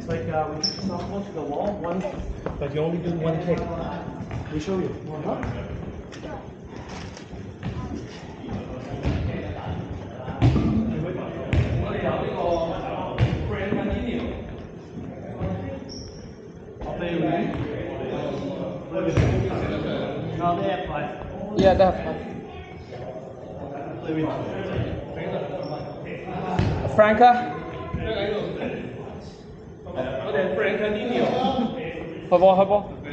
It's like we kick the softball to the wall, one, but you only do one kick. We show you. No, they have 5. Yeah, they have Franca. Højborg.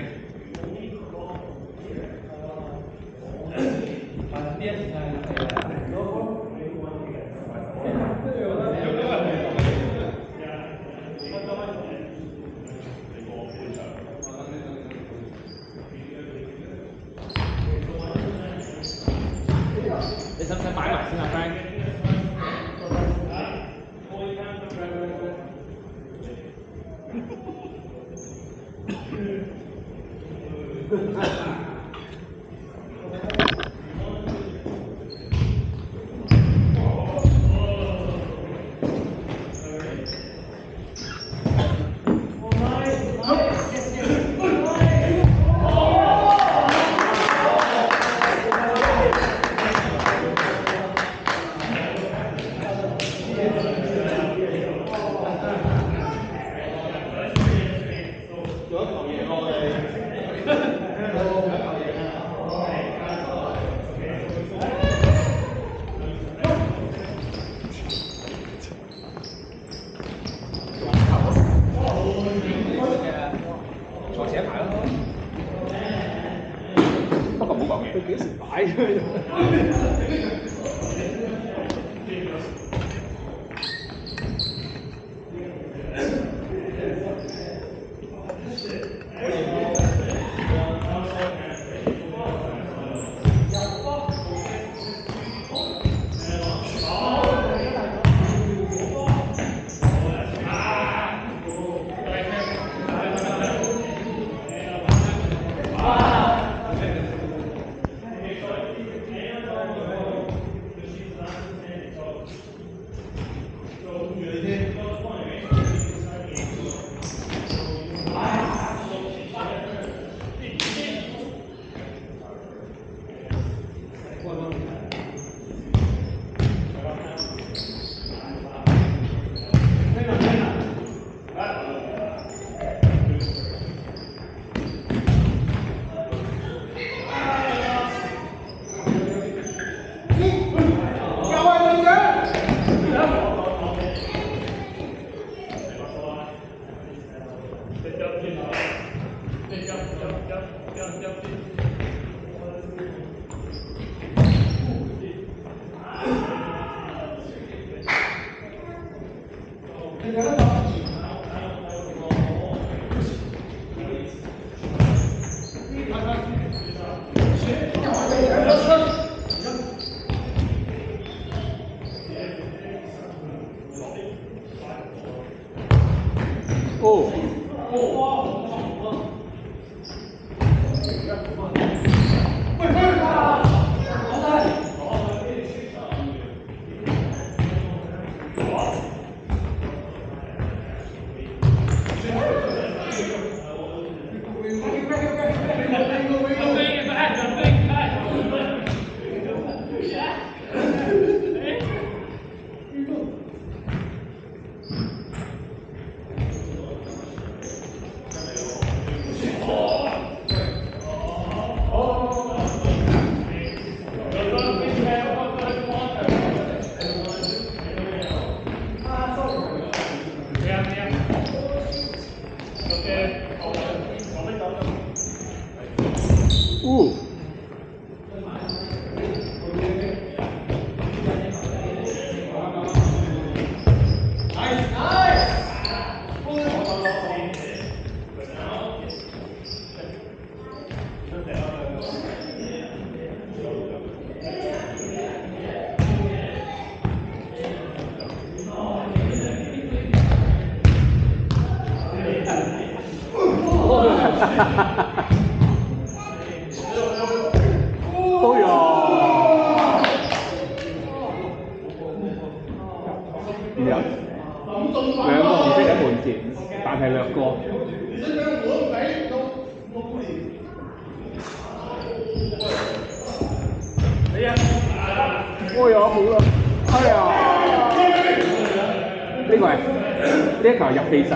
你使唔使擺埋先啊 ，Frank？都有。兩個紅色嘅門前，但係略過。哎呀，好啦，哎呀，呢個係呢一球入氣勢。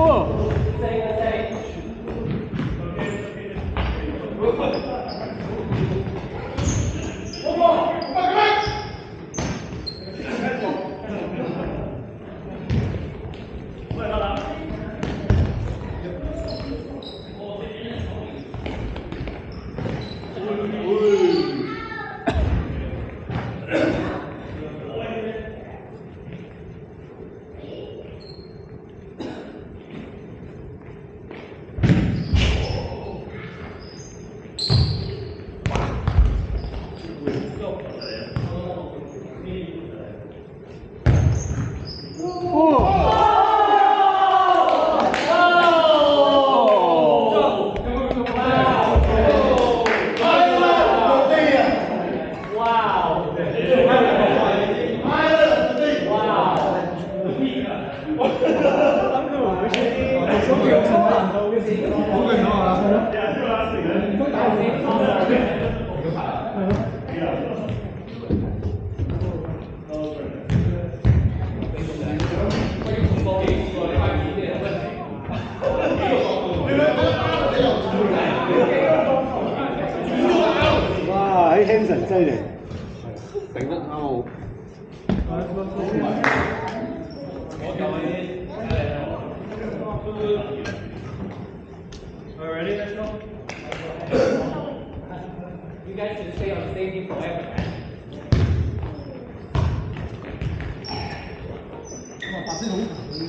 哇！喺 Hanson 犀利，頂得啱好。Ready? Let's go. You guys should stay on stage forever, man. 把这种打不要。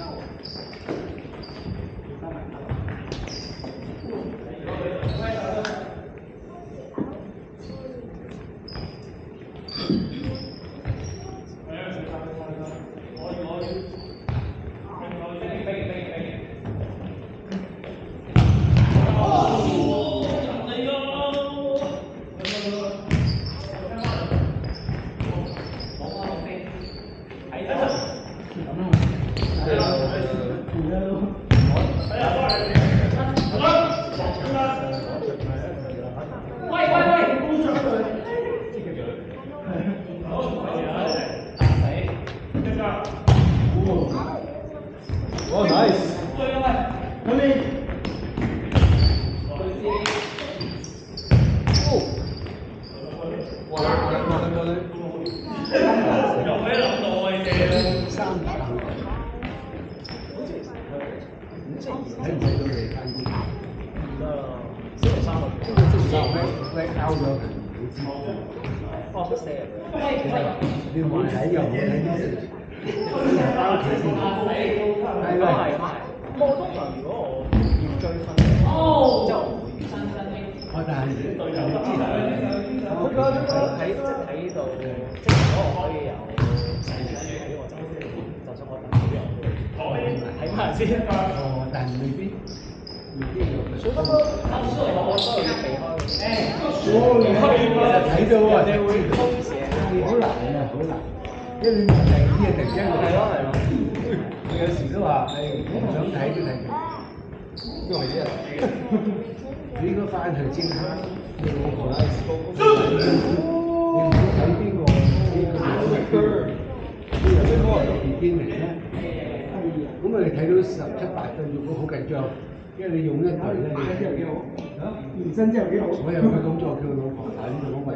Oh, nice. Come in.咁我哋睇到17、18個月，我好緊張。因為你用一隊咧，健身真係幾好。我又唔係咁做，叫老婆睇呢個咪。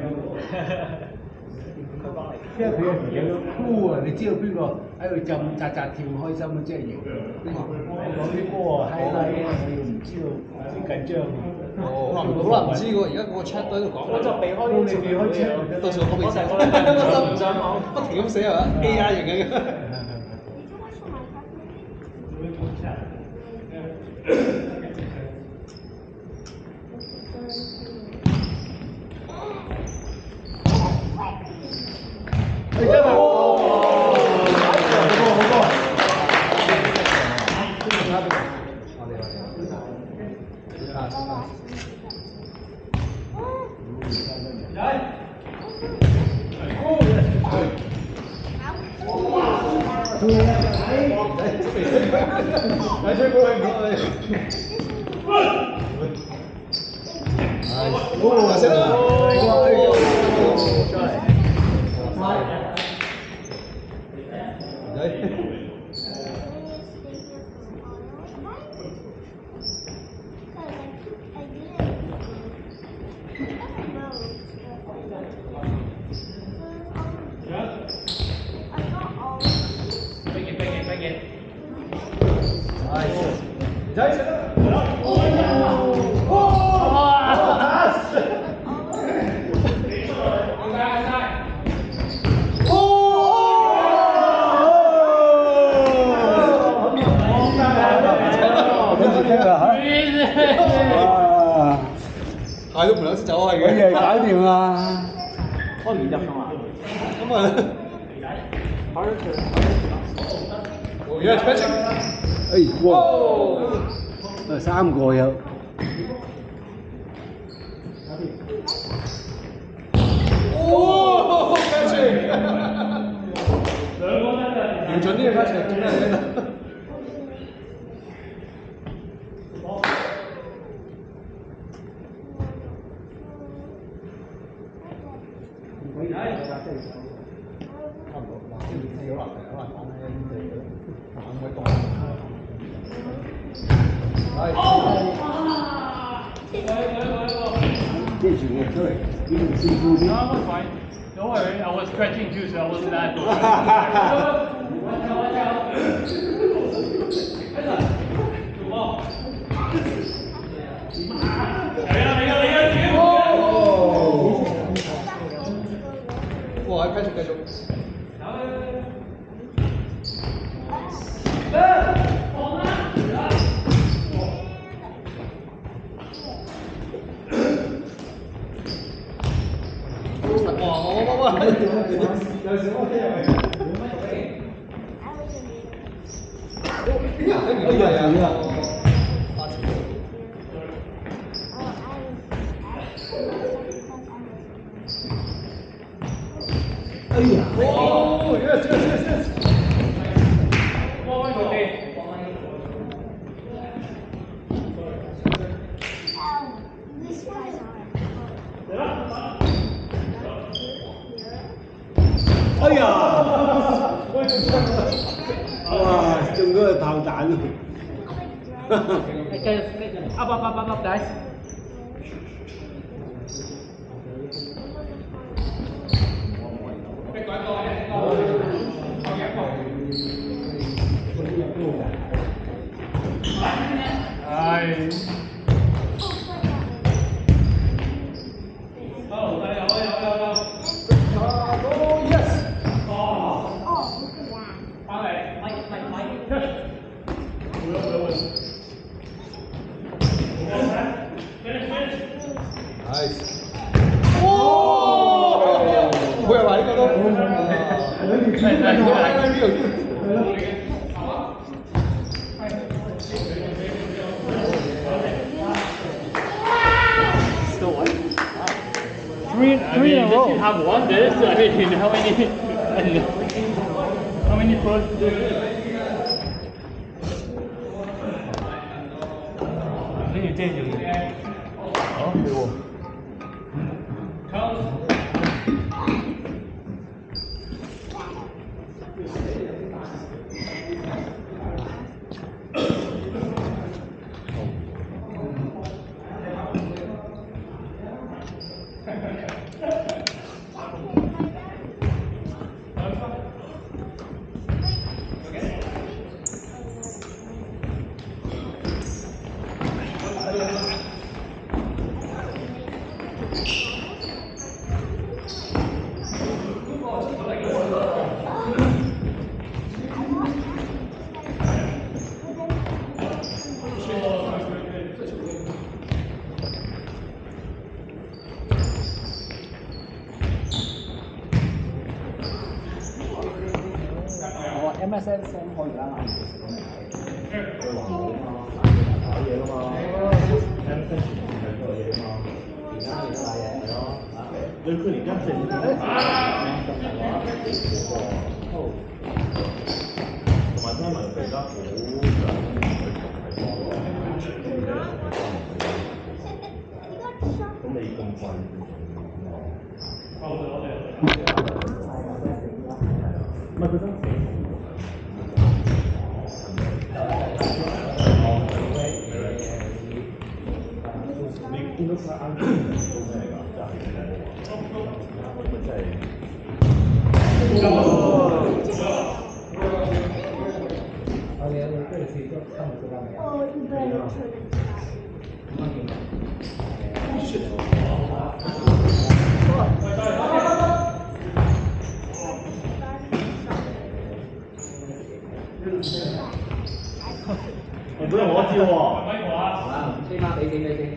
因為佢有時有個 crew 啊，你知道邊個喺度浸扎扎跳開心啊，即係型。講啲波啊，highlight啊，我又唔知道，先緊張。好難唔知喎，而家個 chat 都喺度講。我就避開你避開 chat，到時我未識，我唔想講，不停咁寫係嘛 AI 型嘅。真係好多。係都唔兩先走開嘅。我以為搞掂啦。開唔入㗎嘛？咁啊，而家出聲。哇！三個有。哦 catching 完全啲嘅 catching 點解呢？跟住我出嚟，呢度師傅啲。Don't worry, I was stretching too, so I wasn't that. 哇！繼續。哇！有時我聽入嚟。哎呀！哦，yes。哎呀！哇！中咗個炮彈喎！Up, guys. 會係話呢個都。Three in a row. You have won this. I mean, how many pros? 跟住遮住。哦，係喎。MSN send 可以啦。買嘢㗎嘛，M 跟住係做嘢㗎嘛，而家買嘢係咯，佢而家正同埋聽聞佢而家好想去睇波喎，咁你咁貴唔係佢真係你見到佢啱做咩㗎？真係佢真係。我本來我知喎。起碼俾先。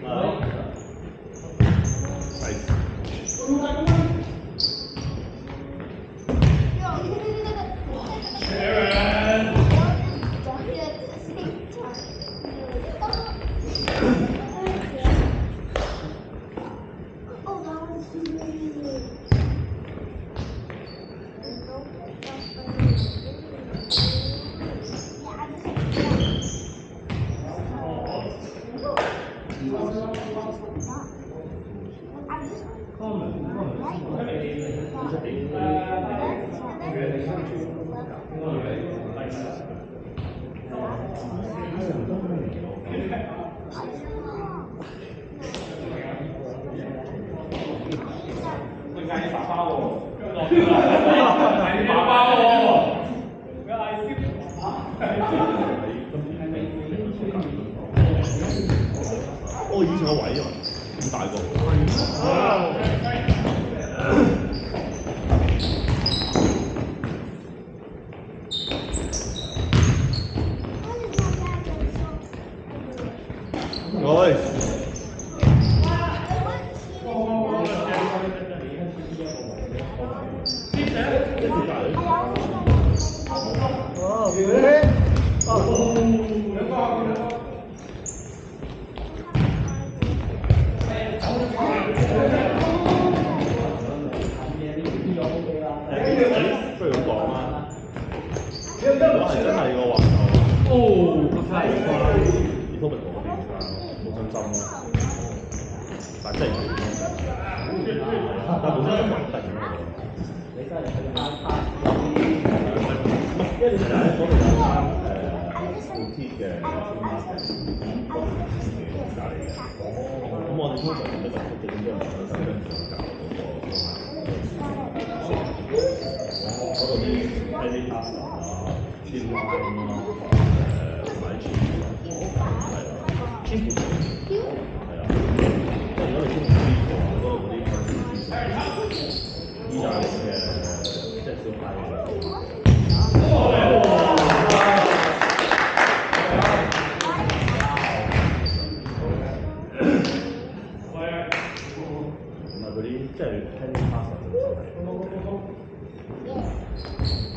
我以前個位啊，咁大個。不如咁講啦，如果係真係嘅話就，以方咪同我哋㗎，冇信心咯。但真係冇，但本身都穩定咯。因為你成日喺嗰度有間附貼嘅隔離嘅，咁我哋通常都就幾點鐘就想跟住教嗰嗰度啲 daily task 啊、team line 啊、買錢係啊，天賦係啊，即係如果你天賦呢個嗰度嗰啲依家嘅即係小派嘅。嗰啲即係 daily task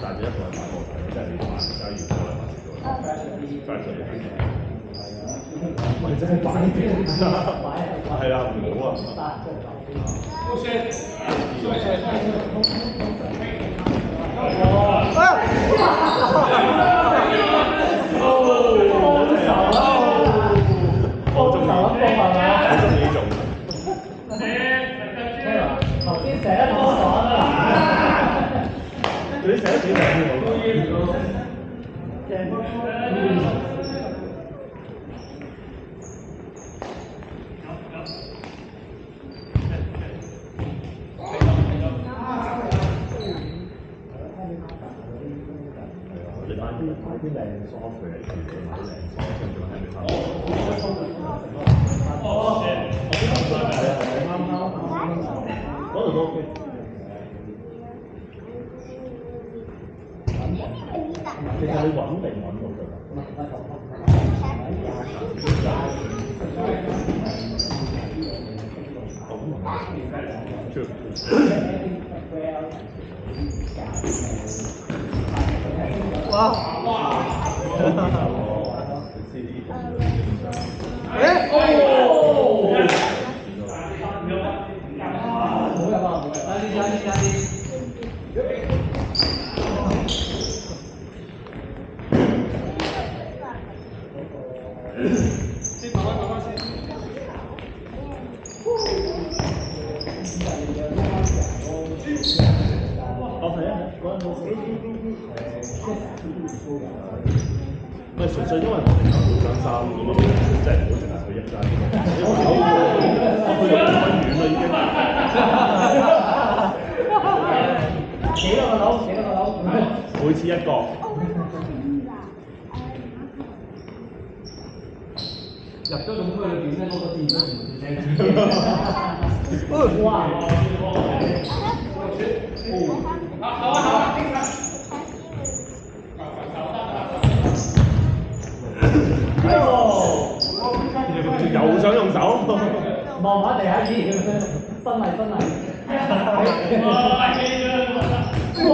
但係一個係8個睇，即係你假如我係8個，翻上嚟睇。我哋真係擺啲係啦，唔好啊。我中意呢種。頭先寫得好爽啊！佢寫得幾靚喎。你買啲靚 software 嚟住，買啲靚 software 仲係咪啱？嗰度都 OK。其實你穩定揾到㗎啦。哇！唔係純粹因為我哋有兩三咁啊，即係唔好淨係去一間，因為我去到好遠啦已經。幾多個樓？幾多個樓？每次一個。入咗咁多裏邊咧，嗰個電都唔正哇！又想用手，望下地下先，分嚟。哇！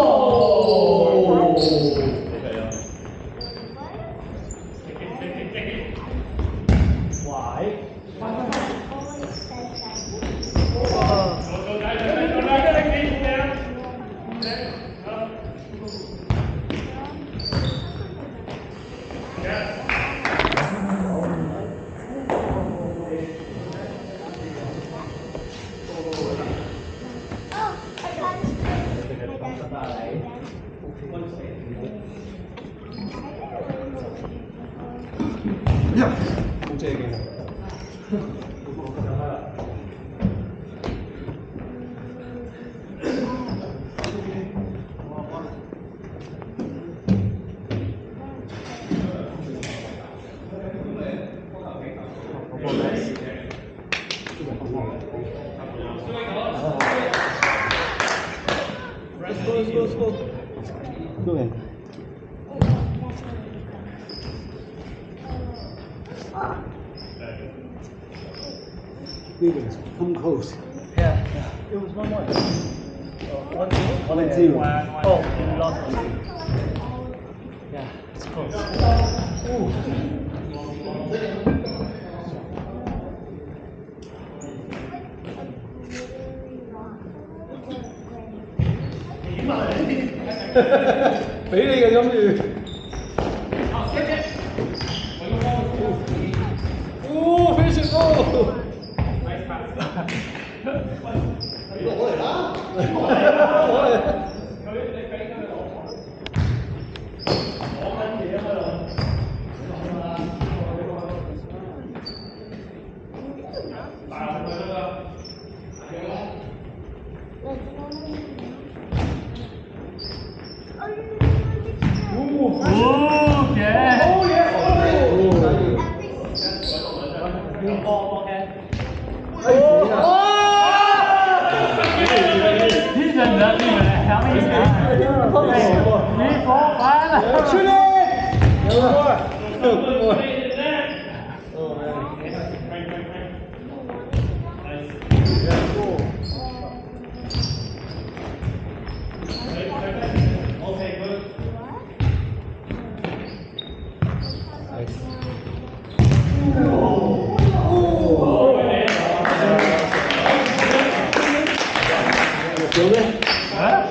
好正嘅。對。Williams, come close. Yeah. It was 1-1. 1-0. Oh, we lost 1-2. Yeah, it's close. Ooh.俾你嘅諗住。哦，finish it goal！攞嚟啦！攞嚟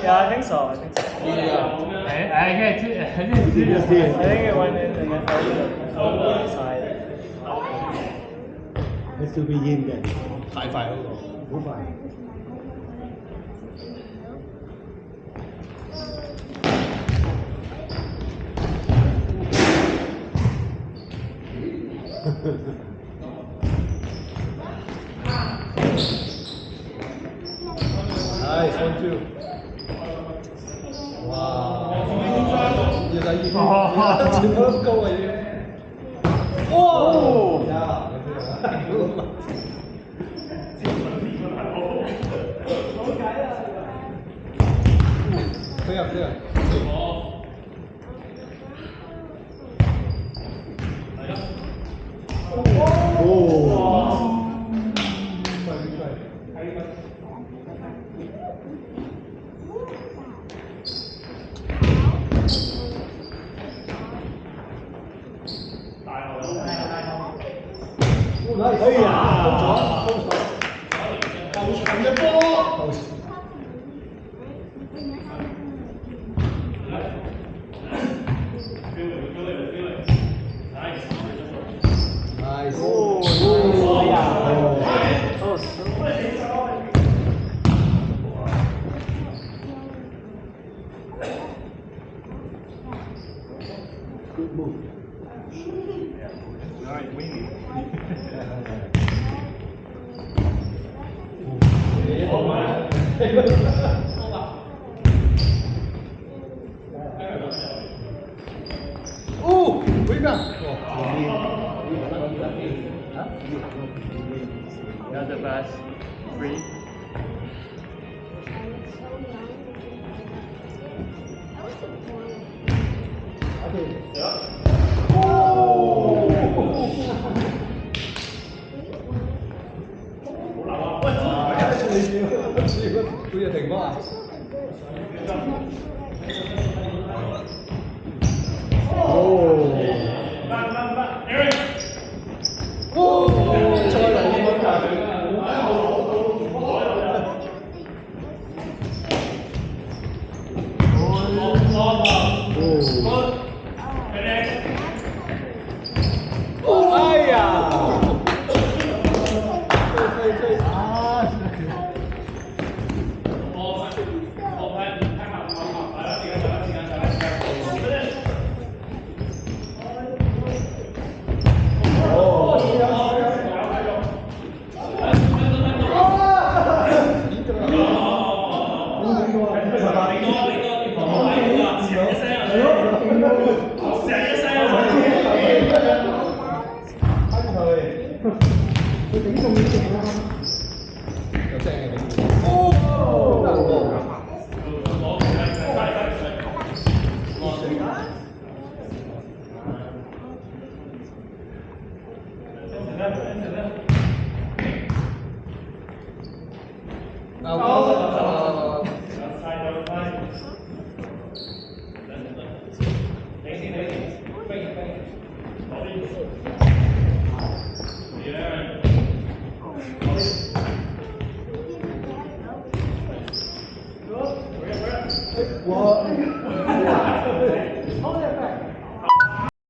！Yeah, I think so. I think it went in against the side. 你笑變煙嘅，太快嗰個。好快。Nice, 1-2。哇！要第二分，全部都高啊已經。哇！呀！推入。哎呀！長嘅波。Nice。哎呀，哦，回家。Got the best. Free. Bây giờ thành quá à? Cho lại một cả.哎呀！有聲嘅頂住。哦，難過。